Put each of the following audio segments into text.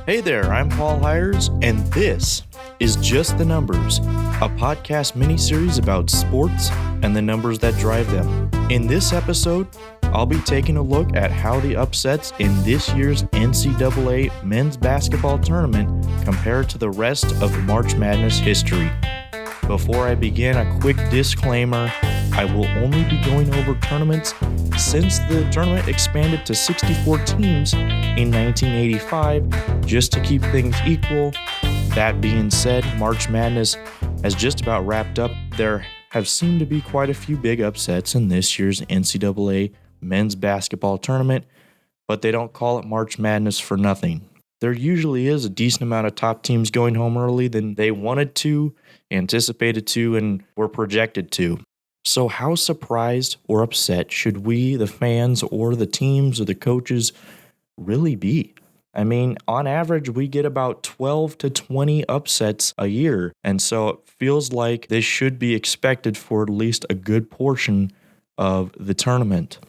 Hey there, I'm Paul Heires, and this is Just the Numbers, a podcast mini-series about sports and the numbers that drive them. In this episode, I'll be taking a look at how the upsets in this year's NCAA men's basketball tournament compare to the rest of March Madness history. Before I begin, a quick disclaimer: I will only be going over tournaments since the tournament expanded to 64 teams in 1985, just to keep things equal. That being said, March Madness has just about wrapped up. There have seemed to be quite a few big upsets in this year's NCAA men's basketball tournament, but they don't call it March Madness for nothing. There usually is a decent amount of top teams going home early than they wanted to, anticipated to, and were projected to. So how surprised or upset should we, the fans, or the teams, or the coaches, really be? I mean, on average, we get about 12 to 20 upsets a year, and so it feels like this should be expected for at least a good portion of the tournament.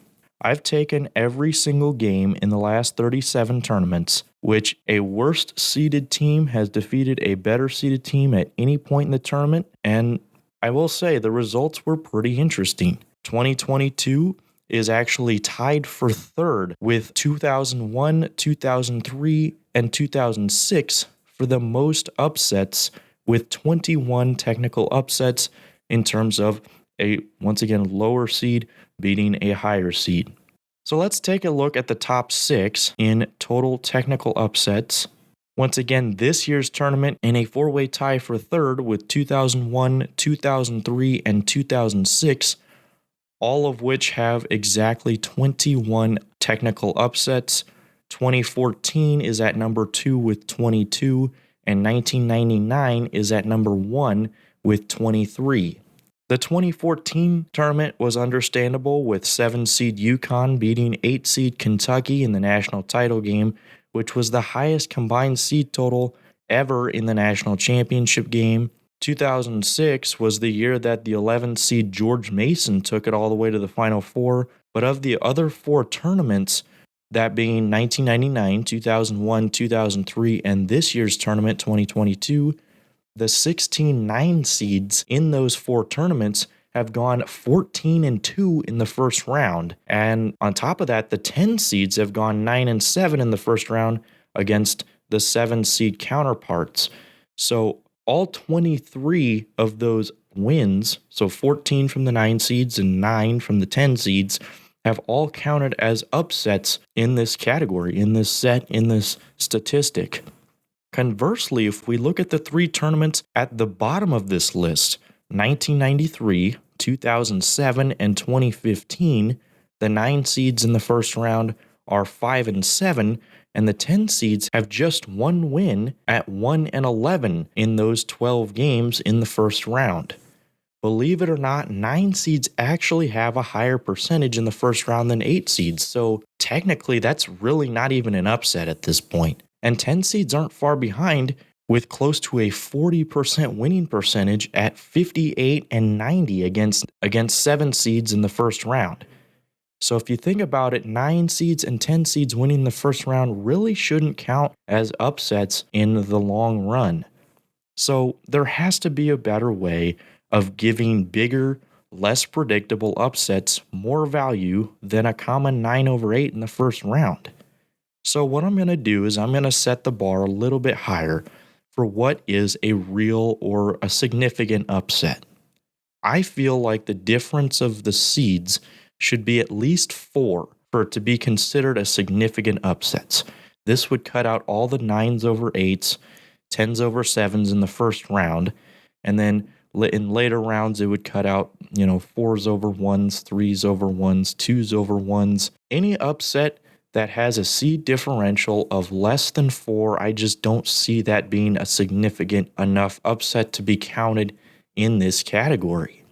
I've taken every single game in the last 37 tournaments, which a worst-seeded team has defeated a better-seeded team at any point in the tournament, and I will say the results were pretty interesting. 2022 is actually tied for third with 2001, 2003, and 2006 for the most upsets, with 21 technical upsets in terms of a, once again, lower seed beating a higher seed. So let's take a look at the top 6 in total technical upsets. Once again, this year's tournament in a four-way tie for third with 2001, 2003, and 2006, all of which have exactly 21 technical upsets. 2014 is at number 2 with 22, and 1999 is at number 1 with 23. The 2014 tournament was understandable, with 7-seed UConn beating 8-seed Kentucky in the national title game, which was the highest combined seed total ever in the national championship game. 2006 was the year that the 11-seed George Mason took it all the way to the Final Four, but of the other 4 tournaments, that being 1999, 2001, 2003, and this year's tournament, 2022, the 16 9 seeds in those 4 tournaments have gone 14-2 in the first round. And on top of that, the 10 seeds have gone 9-7 in the first round against the 7 seed counterparts. So all 23 of those wins, so 14 from the 9 seeds and 9 from the 10 seeds, have all counted as upsets in this category, in this set, in this statistic. Conversely, if we look at the 3 tournaments at the bottom of this list, 1993, 2007, and 2015, the 9 seeds in the first round are 5-7, and the 10 seeds have just 1 win at 1-11 in those 12 games in the first round. Believe it or not, 9 seeds actually have a higher percentage in the first round than 8 seeds, so technically that's really not even an upset at this point. And 10 seeds aren't far behind, with close to a 40% winning percentage at 58-90 against 7 seeds in the first round. So if you think about it, 9 seeds and 10 seeds winning the first round really shouldn't count as upsets in the long run. So there has to be a better way of giving bigger, less predictable upsets more value than a common 9/8 in the first round. So what I'm going to do is I'm going to set the bar a little bit higher for what is a real or a significant upset. I feel like the difference of the seeds should be at least 4 for it to be considered a significant upset. This would cut out all the 9s/8s, 10s/7s in the first round, and then in later rounds it would cut out, 4s/1s, 3s/1s, 2s/1s. Any upset that has a seed differential of less than 4, I just don't see that being a significant enough upset to be counted in this category.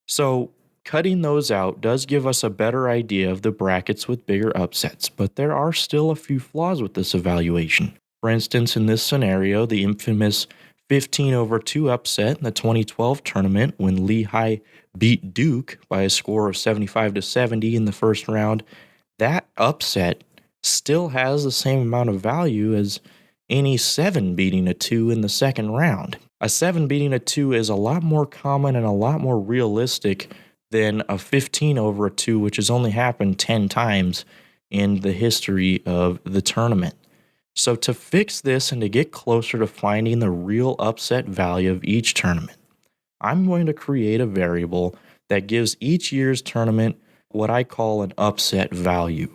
So cutting those out does give us a better idea of the brackets with bigger upsets, but there are still a few flaws with this evaluation. For instance, in this scenario, the infamous 15-2 upset in the 2012 tournament when Lehigh beat Duke by a score of 75-70 in the first round, that upset still has the same amount of value as any 7 beating a 2 in the second round. A 7 beating a 2 is a lot more common and a lot more realistic than a 15 over a 2, which has only happened 10 times in the history of the tournament. So to fix this and to get closer to finding the real upset value of each tournament, I'm going to create a variable that gives each year's tournament what I call an upset value.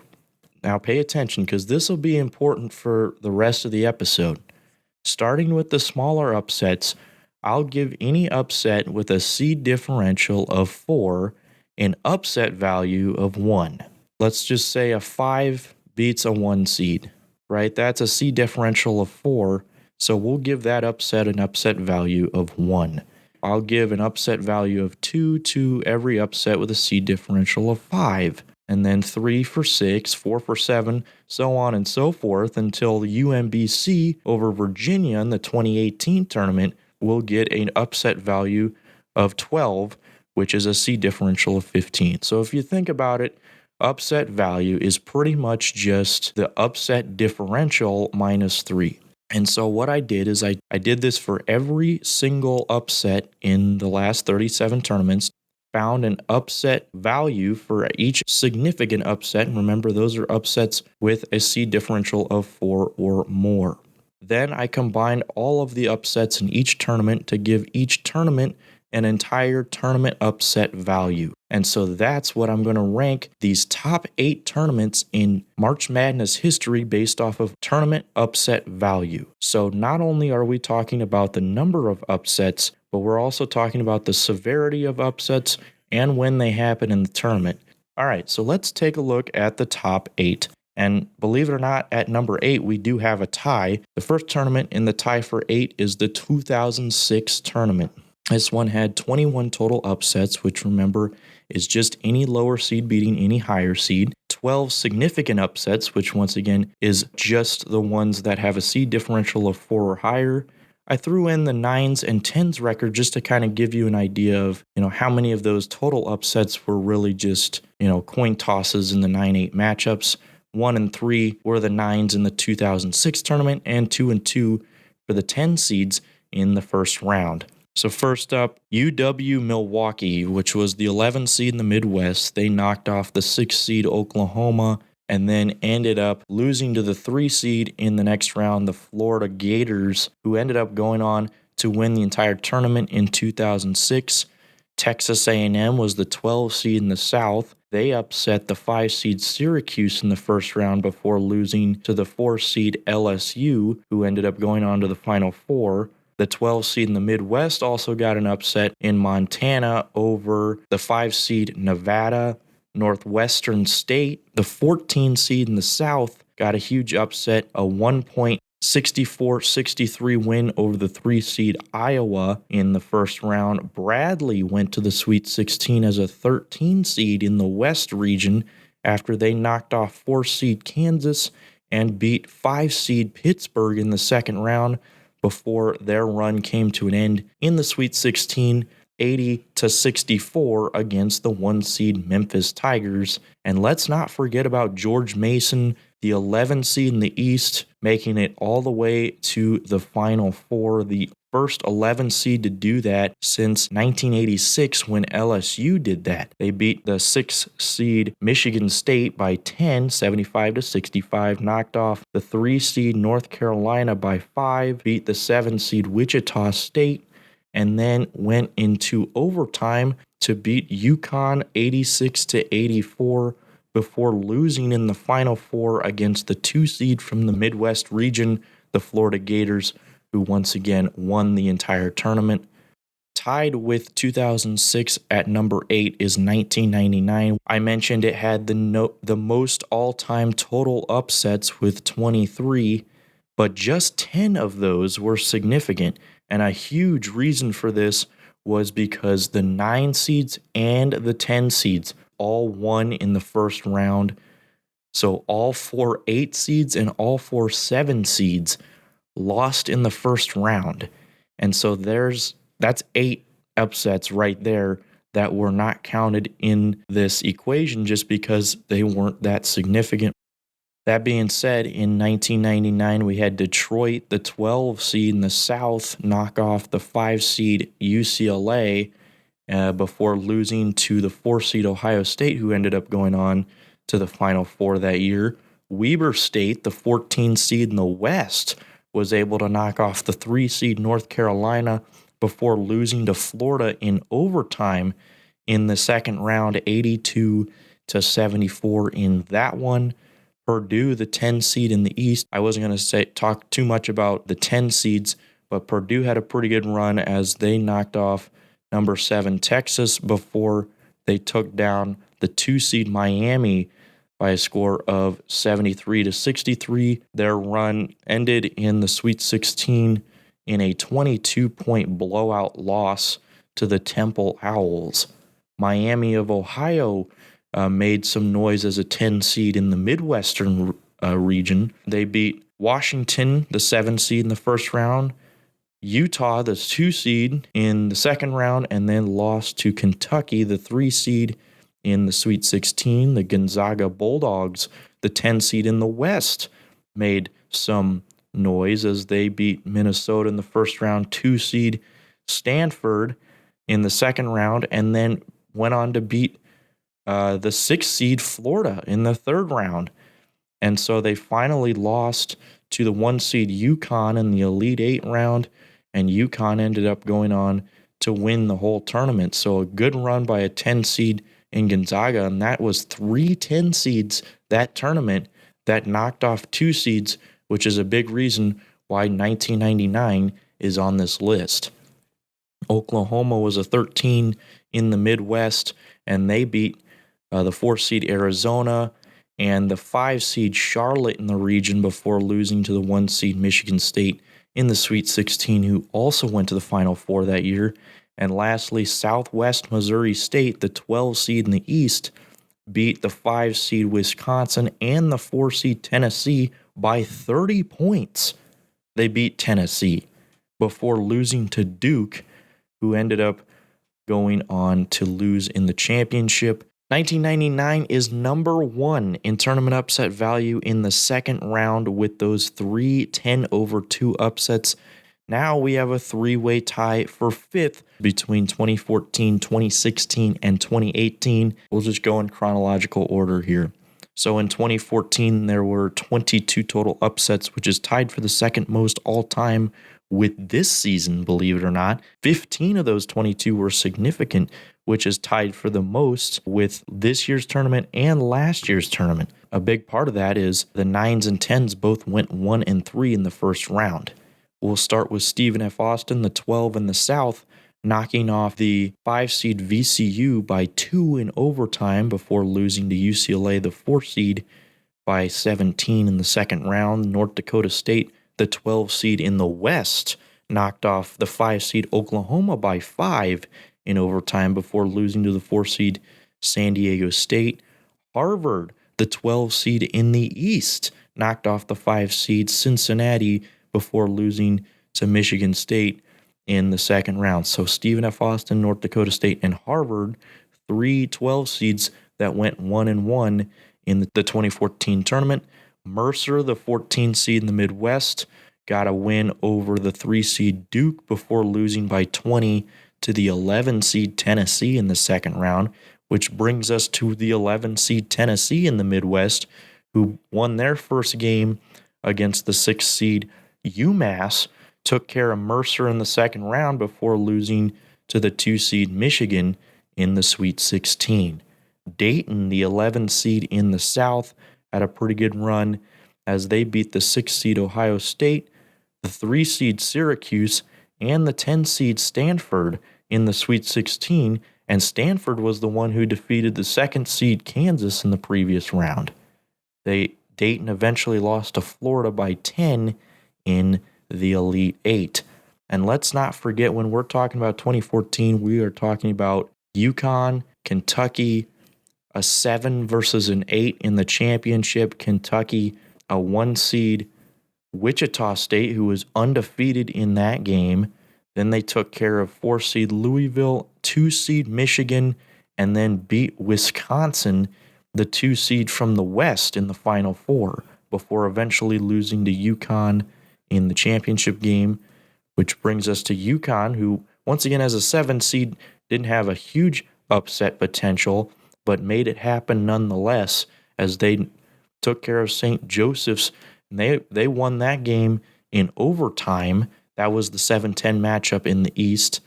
Now pay attention, because this will be important for the rest of the episode. Starting with the smaller upsets, I'll give any upset with a seed differential of 4 an upset value of 1. Let's just say a 5 beats a 1 seed, right? That's a seed differential of 4, so we'll give that upset an upset value of 1. I'll give an upset value of 2 to every upset with a seed differential of 5, and then 3 for 6, 4 for 7, so on and so forth until UMBC over Virginia in the 2018 tournament will get an upset value of 12, which is a seed differential of 15. So if you think about it, upset value is pretty much just the upset differential minus 3. And so what I did is I did this for every single upset in the last 37 tournaments, found an upset value for each significant upset. And remember, those are upsets with a seed differential of 4 or more. Then I combined all of the upsets in each tournament to give each tournament an entire tournament upset value. And so that's what I'm going to rank these top 8 tournaments in March Madness history based off of tournament upset value. So not only are we talking about the number of upsets, but we're also talking about the severity of upsets and when they happen in the tournament. All right, so let's take a look at the top 8. And believe it or not, at number 8, we do have a tie. The first tournament in the tie for 8 is the 2006 tournament. This one had 21 total upsets, which remember is just any lower seed beating any higher seed. 12 significant upsets, which once again is just the ones that have a seed differential of 4 or higher. I threw in the 9s and 10s record just to kind of give you an idea of, how many of those total upsets were really just, coin tosses in the 9-8 matchups. 1 and 3 were the 9s in the 2006 tournament, and 2 and 2 for the 10 seeds in the first round. So first up, UW-Milwaukee, which was the 11 seed in the Midwest. They knocked off the 6 seed Oklahoma and then ended up losing to the 3 seed in the next round, the Florida Gators, who ended up going on to win the entire tournament in 2006. Texas A&M was the 12 seed in the South. They upset the 5 seed Syracuse in the first round before losing to the 4 seed LSU, who ended up going on to the Final Four. The 12 seed in the Midwest also got an upset in Montana over the 5 seed Nevada. Northwestern State, the 14 seed in the South, got a huge upset, a 1.64-63 win over the 3 seed Iowa in the first round. Bradley went to the Sweet 16 as a 13 seed in the West region after they knocked off 4 seed Kansas and beat 5 seed Pittsburgh in the second round before their run came to an end in the Sweet 16, 80-64 against the 1 seed Memphis Tigers. And let's not forget about George Mason, the 11 seed in the East, making it all the way to the Final Four, the first 11 seed to do that since 1986 when LSU did that. They beat the 6 seed Michigan State by 10, 75-65, knocked off the 3 seed North Carolina by 5, beat the 7 seed Wichita State, and then went into overtime to beat UConn 86-84 before losing in the Final Four against the 2 seed from the Midwest region, the Florida Gators, who once again won the entire tournament. Tied with 2006 at number 8 is 1999. I mentioned it had the most all-time total upsets with 23, but just 10 of those were significant. And a huge reason for this was because the 9 seeds and the 10 seeds all won in the first round. So all 4 8 seeds and all 4 7 seeds lost in the first round. And so that's 8 upsets right there that were not counted in this equation just because they weren't that significant. That being said, in 1999, we had Detroit, the 12 seed in the South, knock off the 5 seed UCLA before losing to the 4 seed Ohio State, who ended up going on to the Final Four that year. Weber State, the 14 seed in the West, was able to knock off the 3 seed North Carolina before losing to Florida in overtime in the second round, 82-74 in that one. Purdue, the 10 seed in the East. I wasn't going to talk too much about the 10 seeds, but Purdue had a pretty good run as they knocked off number 7 Texas before they took down the 2 seed Miami by a score of 73-63. Their run ended in the Sweet 16 in a 22-point blowout loss to the Temple Owls. Miami of Ohio made some noise as a 10 seed in the Midwestern region. They beat Washington, the 7 seed in the first round, Utah, the 2 seed in the second round, and then lost to Kentucky, the 3 seed in the Sweet 16. The Gonzaga Bulldogs, the 10 seed in the West, made some noise as they beat Minnesota in the first round, 2 seed Stanford in the second round, and then went on to beat the 6 seed Florida in the third round. And so they finally lost to the 1 seed UConn in the Elite 8 round, and UConn ended up going on to win the whole tournament. So a good run by a 10 seed in Gonzaga, and that was 3 10 seeds that tournament that knocked off 2 seeds, which is a big reason why 1999 is on this list. Oklahoma was a 13 in the Midwest, and they beat the 4 seed Arizona and the 5 seed Charlotte in the region before losing to the 1 seed Michigan State in the Sweet 16, who also went to the Final Four that year. And lastly, Southwest Missouri State, the 12 seed in the East, beat the 5 seed Wisconsin and the 4 seed Tennessee by 30 points. They beat Tennessee before losing to Duke, who ended up going on to lose in the championship. 1999 is number 1 in tournament upset value in the second round with those 3 10-over-2 upsets. Now we have a 3-way tie for 5th between 2014, 2016, and 2018. We'll just go in chronological order here. So in 2014, there were 22 total upsets, which is tied for the second most all-time with this season, believe it or not. 15 of those 22 were significant, which is tied for the most with this year's tournament and last year's tournament. A big part of that is the 9s and 10s both went 1 and 3 in the first round. We'll start with Stephen F. Austin, the 12 in the South, knocking off the 5 seed VCU by 2 in overtime before losing to UCLA, the 4 seed, by 17 in the second round. North Dakota State, the 12 seed in the West, knocked off the 5 seed Oklahoma by 5 in overtime before losing to the 4 seed San Diego State. Harvard, the 12 seed in the East, knocked off the 5 seed Cincinnati before losing to Michigan State in the second round. So Stephen F. Austin, North Dakota State, and Harvard, 3 12 seeds that went 1-1 in the 2014 tournament. Mercer, the 14 seed in the Midwest, got a win over the 3 seed Duke before losing by 20 to the 11 seed Tennessee in the second round, which brings us to the 11 seed Tennessee in the Midwest, who won their first game against the 6 seed UMass, took care of Mercer in the second round before losing to the 2 seed Michigan in the Sweet 16. Dayton, the 11 seed in the South, had a pretty good run as they beat the 6 seed Ohio State, the 3 seed Syracuse, and the 10 seed Stanford in the Sweet 16, and Stanford was the one who defeated the 2nd seed Kansas in the previous round. Dayton eventually lost to Florida by 10 in the Elite 8. And let's not forget, when we're talking about 2014, we are talking about UConn, Kentucky, a 7 versus an 8 in the championship. Kentucky, a 1 seed Wichita State, who was undefeated in that game. Then they took care of 4 seed Louisville, 2 seed Michigan, and then beat Wisconsin, the 2 seed from the West, in the Final Four before eventually losing to UConn in the championship game, which brings us to UConn, who once again as a 7 seed didn't have a huge upset potential, but made it happen nonetheless as they took care of St. Joseph's, and they won that game in overtime. That was the 7-10 matchup in the East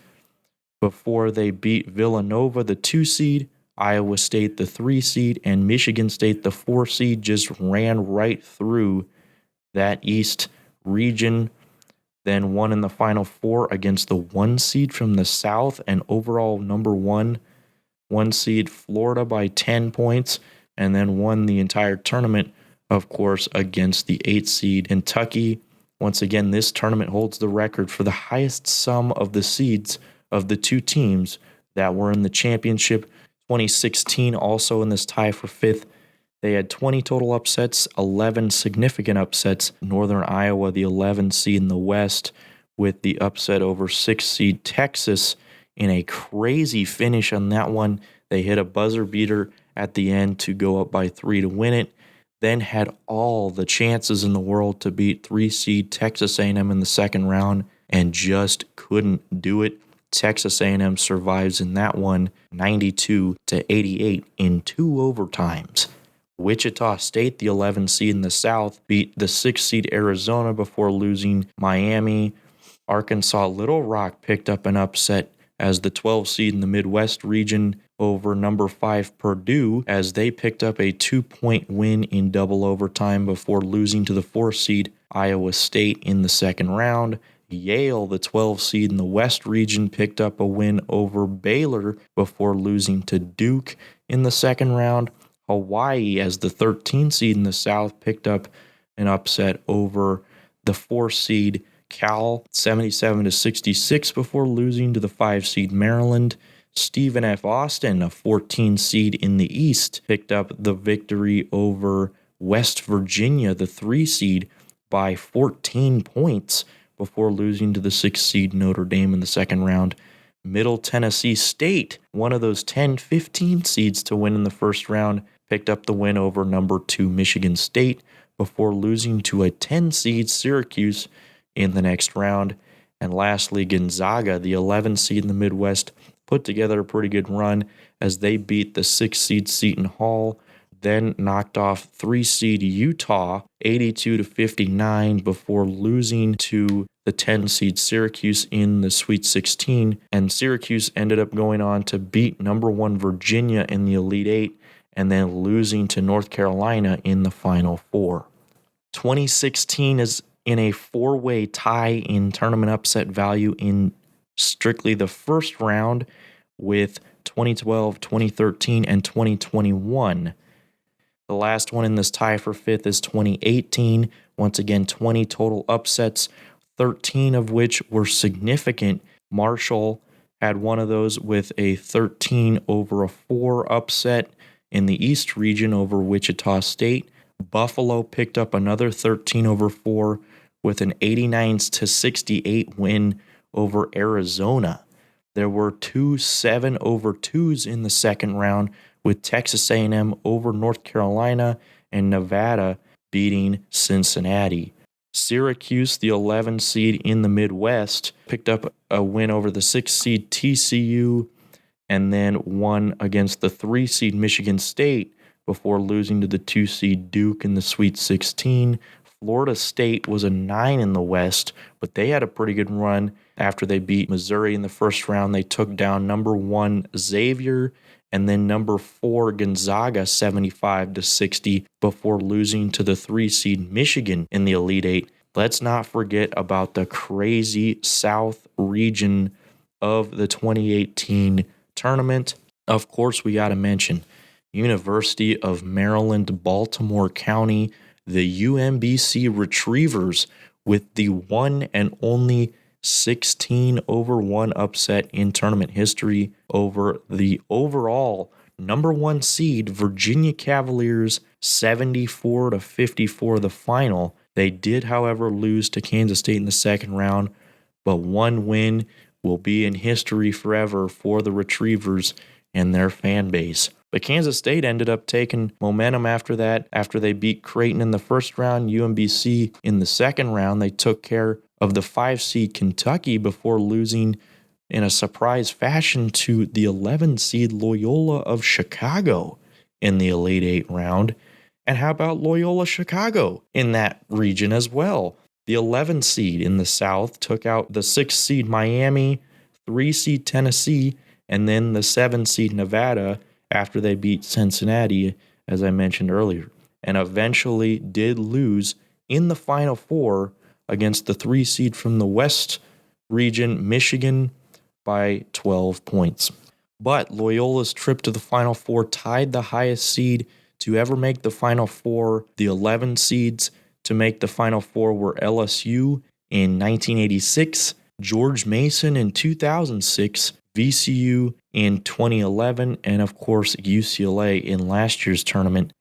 before they beat Villanova, the 2 seed, Iowa State, the 3 seed, and Michigan State, the 4 seed, just ran right through that East region, then won in the Final Four against the 1 seed from the South and overall number 1 seed Florida by 10 points, and then won the entire tournament, of course, against the 8 seed Kentucky. Once again, this tournament holds the record for the highest sum of the seeds of the 2 teams that were in the championship. 2016 also in this tie for 5th. They had 20 total upsets, 11 significant upsets. Northern Iowa, the 11 seed in the West, with the upset over 6 seed Texas in a crazy finish on that one. They hit a buzzer beater at the end to go up by 3 to win it. Then had all the chances in the world to beat 3 seed Texas A&M in the second round and just couldn't do it. Texas A&M survives in that one 92-88 in 2 overtimes. Wichita State, the 11 seed in the South, beat the 6 seed Arizona before losing Miami. Arkansas Little Rock picked up an upset as the 12 seed in the Midwest region over number 5 Purdue as they picked up a 2-point win in double overtime before losing to the 4 seed Iowa State in the second round. Yale, the 12 seed in the West region, picked up a win over Baylor before losing to Duke in the second round. Hawaii, as the 13 seed in the South, picked up an upset over the 4 seed Cal, 77-66 before losing to the 5 seed Maryland. Stephen F. Austin, a 14 seed in the East, picked up the victory over West Virginia, the 3 seed, by 14 points before losing to the 6 seed Notre Dame in the second round. Middle Tennessee State, one of those 10-15 seeds to win in the first round, picked up the win over number 2 Michigan State before losing to a 10 seed Syracuse in the next round. And lastly, Gonzaga, the 11 seed in the Midwest, put together a pretty good run as they beat the 6 seed Seton Hall, then knocked off 3 seed Utah 82-59 before losing to the 10 seed Syracuse in the Sweet 16. And Syracuse ended up going on to beat number 1 Virginia in the Elite 8 and then losing to North Carolina in the Final Four. 2016 is in a 4-way tie in tournament upset value in strictly the first round with 2012, 2013, and 2021. The last one in this tie for 5th is 2018. Once again, 20 total upsets, 13 of which were significant. Marshall had one of those with a 13-4 upset in the East region over Wichita State. Buffalo picked up another 13-4 with an 89-68 win over Arizona. There were 2 7-2s in the second round, with Texas A&M over North Carolina and Nevada beating Cincinnati. Syracuse, the 11 seed in the Midwest, picked up a win over the 6 seed TCU and then won against the 3 seed Michigan State before losing to the 2 seed Duke in the Sweet 16. Florida State was a 9 in the West, but they had a pretty good run after they beat Missouri in the first round. They took down number 1 Xavier and then number 4 Gonzaga 75-60 before losing to the 3 seed Michigan in the Elite 8. Let's not forget about the crazy South region of the 2018 tournament. Of course, we got to mention University of Maryland, Baltimore County, the UMBC Retrievers with the one and only 16-1 upset in tournament history over the overall number 1 seed Virginia Cavaliers 74-54 the final. They did, however, lose to Kansas State in the second round, but one win will be in history forever for the Retrievers and their fan base. But Kansas State ended up taking momentum after that. After they beat Creighton in the first round, UMBC in the second round, they took care of the 5-seed Kentucky before losing in a surprise fashion to the 11-seed Loyola of Chicago in the Elite Eight round. And how about Loyola Chicago in that region as well? The 11-seed in the South took out the 6-seed Miami, 3-seed Tennessee, and then the 7-seed Nevada after they beat Cincinnati, as I mentioned earlier, and eventually did lose in the Final Four against the 3-seed from the West region, Michigan, by 12 points. But Loyola's trip to the Final Four tied the highest seed to ever make the Final Four. The 11 seeds to make the Final Four were LSU in 1986, George Mason in 2006, VCU in 2011, and of course UCLA in last year's tournament.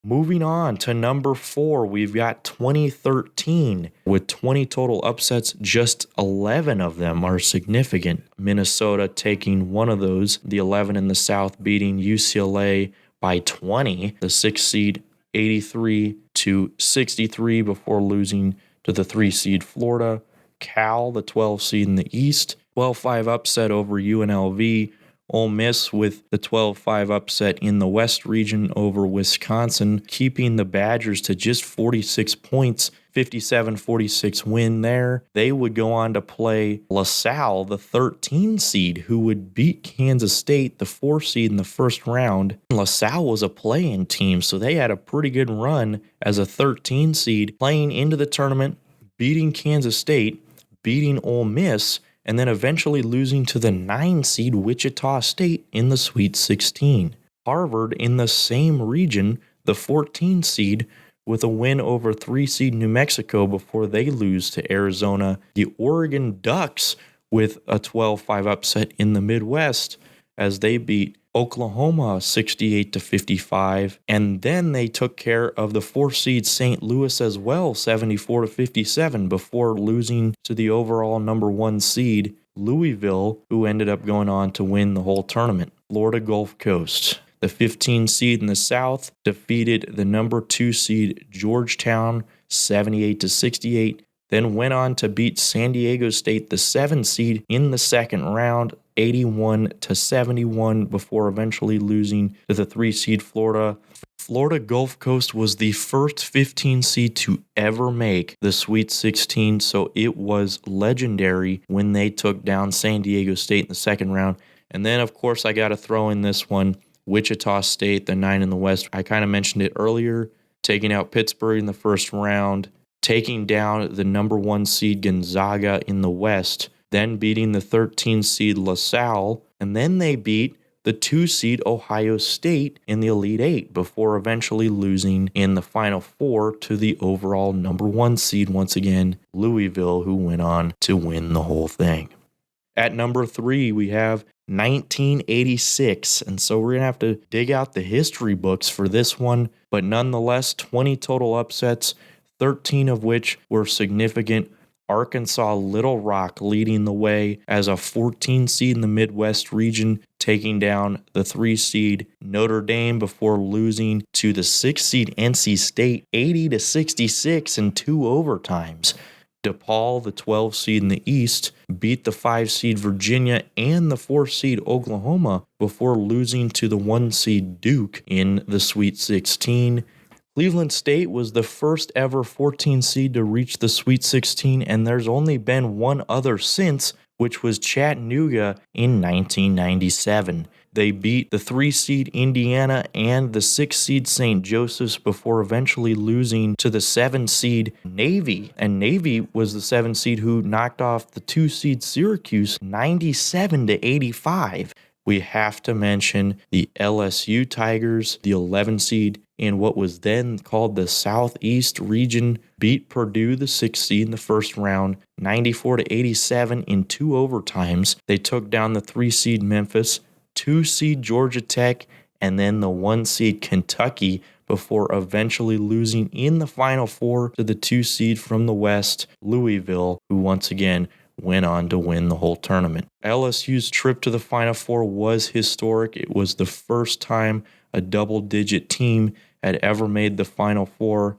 Moving on to number 4, we've got 2013 with 20 total upsets. Just 11 of them are significant. Minnesota taking one of those, the 11 in the South beating UCLA by 20, the 6th seed 83-63 before losing to the 3 seed Florida. Cal, the 12 seed in the East, 12-5 upset over UNLV. Ole Miss with the 12-5 upset in the West region over Wisconsin, keeping the Badgers to just 46 points, 57-46 win there. They would go on to play LaSalle, the 13 seed, who would beat Kansas State, the 4 seed in the first round. LaSalle was a play-in team, so they had a pretty good run as a 13 seed, playing into the tournament, beating Kansas State, beating Ole Miss, and then eventually losing to the 9-seed Wichita State in the Sweet 16. Harvard in the same region, the 14 seed, with a win over 3-seed New Mexico before they lose to Arizona. The Oregon Ducks with a 12-5 upset in the Midwest as they beat Oklahoma 68-55, and then they took care of the 4-seed St. Louis as well, 74-57, before losing to the overall number 1 seed Louisville, who ended up going on to win the whole tournament. Florida Gulf Coast, the 15 seed in the South, defeated the number 2 seed Georgetown 78-68, then went on to beat San Diego State, the 7 seed, in the second round, 81-71, before eventually losing to the 3 seed Florida. Florida Gulf Coast was the first 15 seed to ever make the Sweet 16, so it was legendary when they took down San Diego State in the second round. And then, of course, I got to throw in this one, Wichita State, the 9 in the West. I kind of mentioned it earlier, taking out Pittsburgh in the first round, taking down the number 1 seed Gonzaga in the West, then beating the 13 seed LaSalle, and then they beat the 2 seed Ohio State in the Elite Eight before eventually losing in the Final Four to the overall number 1 seed once again, Louisville, who went on to win the whole thing. At number 3, we have 1986, and so we're going to have to dig out the history books for this one, but nonetheless, 20 total upsets, 13 of which were significant. Arkansas Little Rock leading the way as a 14 seed in the Midwest region, taking down the 3 seed Notre Dame before losing to the 6 seed NC State 80-66 in 2 overtimes. DePaul, the 12 seed in the East, beat the 5 seed Virginia and the 4 seed Oklahoma before losing to the 1 seed Duke in the Sweet 16. Cleveland State was the first ever 14 seed to reach the Sweet 16, and there's only been one other since, which was Chattanooga in 1997. They beat the 3 seed Indiana and the 6 seed St. Joseph's before eventually losing to the 7 seed Navy, and Navy was the 7 seed who knocked off the 2 seed Syracuse 97-85. We have to mention the LSU Tigers, the 11 seed in what was then called the Southeast region, beat Purdue, the 6 seed in the first round, 94-87 in 2 overtimes. They took down the 3 seed Memphis, 2 seed Georgia Tech, and then the 1 seed Kentucky before eventually losing in the Final Four to the 2 seed from the West, Louisville, who once again went on to win the whole tournament. LSU's trip to the Final Four was historic. It was the first time a double-digit team had ever made the Final Four.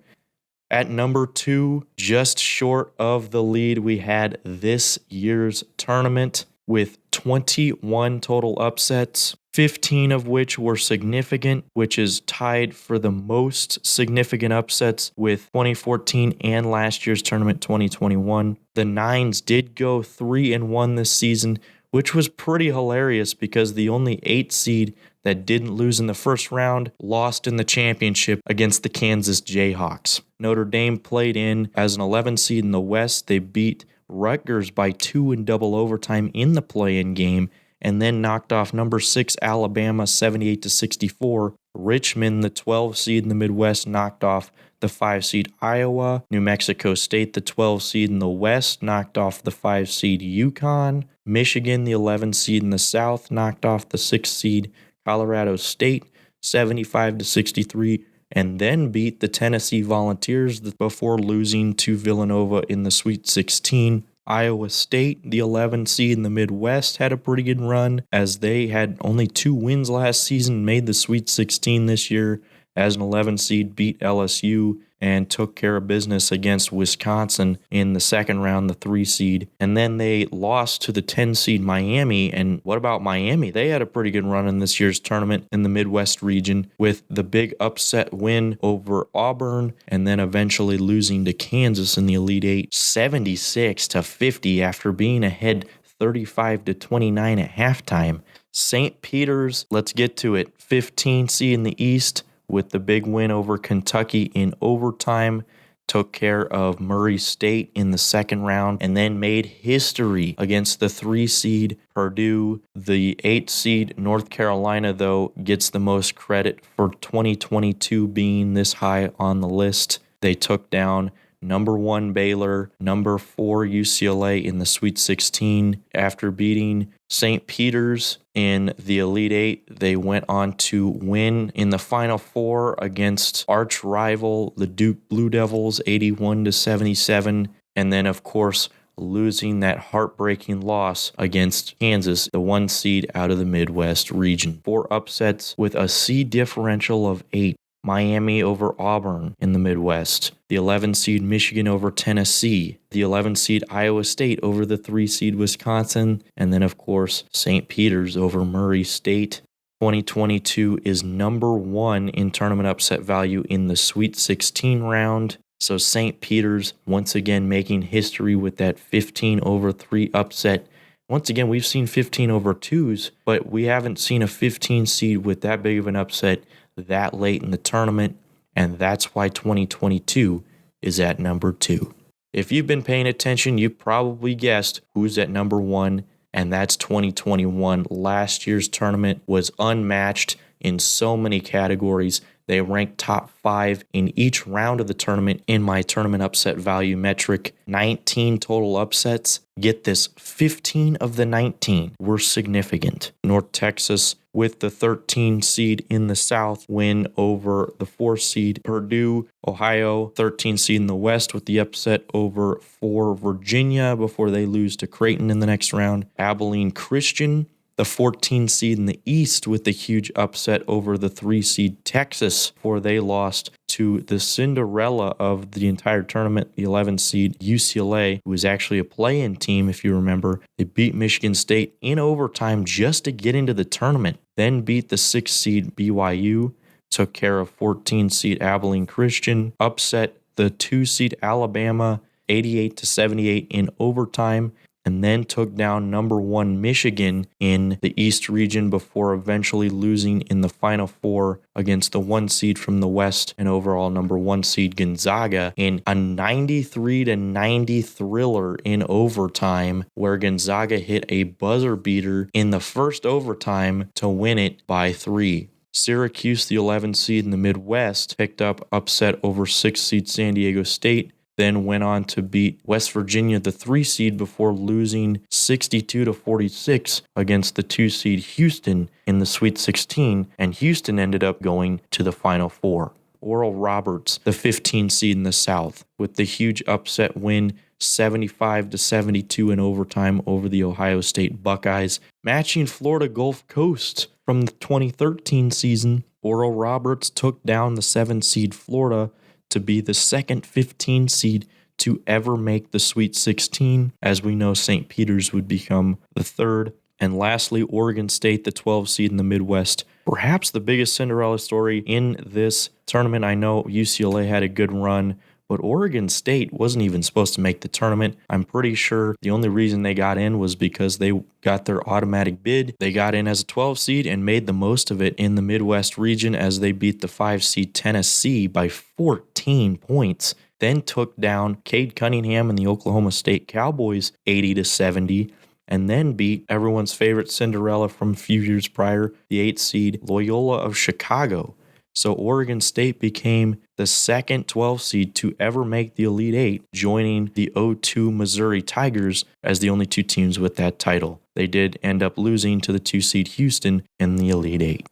At number 2, just short of the lead, we had this year's tournament with 21 total upsets, 15 of which were significant, which is tied for the most significant upsets with 2014 and last year's tournament 2021. The Nines did go 3-1 this season, which was pretty hilarious because the only 8 seed that didn't lose in the first round lost in the championship against the Kansas Jayhawks. Notre Dame played in as an 11 seed in the West. They beat Rutgers by 2 in double overtime in the play-in game, and then knocked off number 6 Alabama 78-64. Richmond, the 12 seed in the Midwest, knocked off the 5 seed Iowa. New Mexico State, the 12 seed in the West, knocked off the 5 seed UConn. Michigan, the 11 seed in the South, knocked off the 6 seed Colorado State 75-63, and then beat the Tennessee Volunteers before losing to Villanova in the Sweet 16. Iowa State, the 11 seed in the Midwest, had a pretty good run as they had only 2 wins last season, made the Sweet 16 this year as an 11 seed, beat LSU and took care of business against Wisconsin in the second round, the 3 seed. And then they lost to the 10 seed Miami. And what about Miami? They had a pretty good run in this year's tournament in the Midwest region with the big upset win over Auburn and then eventually losing to Kansas in the Elite Eight 76-50 after being ahead 35-29 at halftime. St. Peter's, let's get to it, 15 seed in the East, with the big win over Kentucky in overtime, took care of Murray State in the second round, and then made history against the 3 seed Purdue. The 8 seed North Carolina, though, gets the most credit for 2022 being this high on the list. They took down number 1 Baylor, number 4 UCLA in the Sweet 16. After beating St. Peter's in the Elite Eight, they went on to win in the Final Four against arch rival the Duke Blue Devils 81-77, and then of course losing that heartbreaking loss against Kansas, the 1 seed out of the Midwest region. 4 upsets with a seed differential of 8. Miami over Auburn in the Midwest, the 11 seed Michigan over Tennessee, the 11 seed Iowa State over the 3 seed Wisconsin, and then of course St. Peter's over Murray State. 2022 is number 1 in tournament upset value in the Sweet 16 round. So St. Peter's once again making history with that 15-3 upset. Once again, we've seen 15-2s, but we haven't seen a 15 seed with that big of an upset that late in the tournament, and that's why 2022 is at number 2. If you've been paying attention, you probably guessed who's at number 1, and that's 2021. Last year's tournament was unmatched in so many categories. They ranked top 5 in each round of the tournament in my tournament upset value metric. 19 total upsets. Get this, 15 of the 19 were significant. North Texas with the 13 seed in the South win over the 4 seed Purdue. Ohio, 13 seed in the West with the upset over 4 Virginia before they lose to Creighton in the next round. Abilene Christian, the 14 seed in the East with the huge upset over the 3 seed Texas before they lost to the Cinderella of the entire tournament, the 11 seed UCLA, who was actually a play-in team, if you remember. They beat Michigan State in overtime just to get into the tournament, then beat the 6 seed BYU, took care of 14 seed Abilene Christian, upset the 2 seed Alabama 88-78 in overtime, and then took down number 1 Michigan in the East region before eventually losing in the Final Four against the 1 seed from the West and overall number 1 seed Gonzaga in a 93-90 thriller in overtime, where Gonzaga hit a buzzer beater in the first overtime to win it by 3. Syracuse, the 11 seed in the Midwest, picked up upset over 6 seed San Diego State, then went on to beat West Virginia, the 3 seed, before losing 62-46 against the 2 seed Houston in the Sweet 16, and Houston ended up going to the Final Four. Oral Roberts, the 15 seed in the South, with the huge upset win 75-72 in overtime over the Ohio State Buckeyes, matching Florida Gulf Coast from the 2013 season. Oral Roberts took down the 7 seed Florida to be the second 15 seed to ever make the Sweet 16. As we know, St. Peter's would become the third. And lastly, Oregon State, the 12 seed in the Midwest. Perhaps the biggest Cinderella story in this tournament. I know UCLA had a good run, but Oregon State wasn't even supposed to make the tournament. I'm pretty sure the only reason they got in was because they got their automatic bid. They got in as a 12 seed and made the most of it in the Midwest region as they beat the 5 seed Tennessee by 14 points. Then took down Cade Cunningham and the Oklahoma State Cowboys 80-70. And then beat everyone's favorite Cinderella from a few years prior, the 8th seed Loyola of Chicago. So Oregon State became the second 12 seed to ever make the Elite Eight, joining the 02 Missouri Tigers as the only 2 teams with that title. They did end up losing to the 2 seed Houston in the Elite Eight.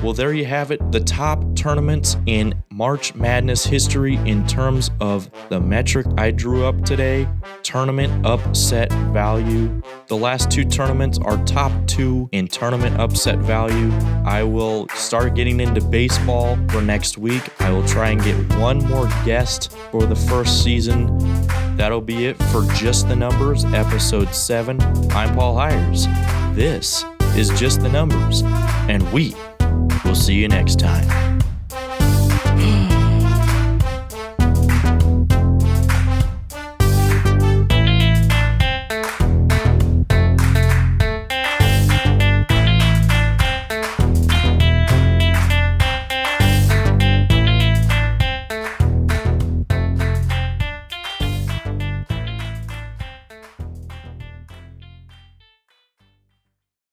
Well, there you have it, the top tournaments in March Madness history in terms of the metric I drew up today, tournament upset value. The last 2 tournaments are top 2 in tournament upset value. I will start getting into baseball for next week. I will try and get one more guest for the first season. That'll be it for Just the Numbers, episode 7. I'm Paul Heires. This is Just the Numbers, and we will see you next time.